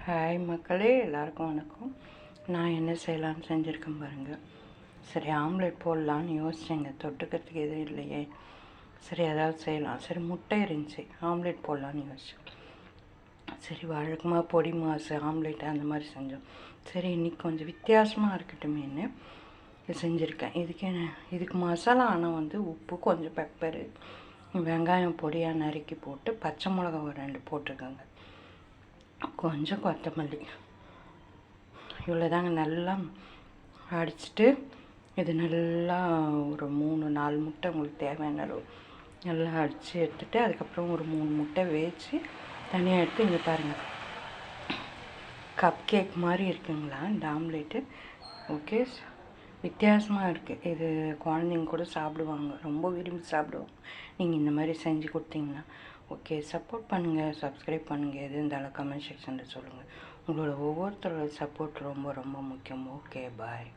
Hi மக்களே, எல்லாருக்கும் வணக்கம். நான் என்ன செய்யலான்னு செஞ்சுருக்கேன் பாருங்கள். சரி, ஆம்லெட் போடலான்னு யோசிச்சேங்க. தொட்டுக்கிறதுக்கு எதுவும் இல்லையே, சரி ஏதாவது செய்யலாம். சரி, முட்டை இருந்துச்சு, ஆம்லெட் போடலான்னு யோசிச்சேன். சரி, வழக்கமாக பொடி மாசு ஆம்லெட் அந்த மாதிரி செஞ்சோம். சரி, இன்றைக்கி கொஞ்சம் வித்தியாசமாக இருக்கட்டுமேன்னு செஞ்சுருக்கேன். இதுக்கு மசாலா ஆனால் உப்பு, கொஞ்சம் பெப்பரு, வெங்காயம் பொடியாக நறுக்கி போட்டு, பச்சை மிளகா ஒரு 2 போட்டிருக்கேங்க, கொஞ்சம் கொத்தமல்லி, இவ்வளோதாங்க. நல்லா அடிச்சுட்டு இது நல்லா ஒரு 3-4 முட்டை உங்களுக்கு தேவையான அளவு நல்லா அடித்து எடுத்துகிட்டு, அதுக்கப்புறம் ஒரு 3 முட்டை வேச்சு தனியாக எடுத்து இங்கே பாருங்கள். கப் கேக் மாதிரி இருக்குங்களா இந்த ஆம்லேட்டு? ஓகே, வித்தியாசமாக இருக்குது. இது குழந்தைங்க கூட சாப்பிடுவாங்க, ரொம்ப விரும்பி சாப்பிடுவாங்க நீங்கள் இந்த மாதிரி செஞ்சு கொடுத்தீங்கன்னா. ஓகே, சப்போர்ட் பண்ணுங்கள், சப்ஸ்கிரைப் பண்ணுங்கள், எது இருந்தாலும் கமெண்ட் செக்ஷனில் சொல்லுங்கள். உங்களோட ஒவ்வொருத்தரோட சப்போர்ட் ரொம்ப ரொம்ப முக்கியம். ஓகே, பாய்.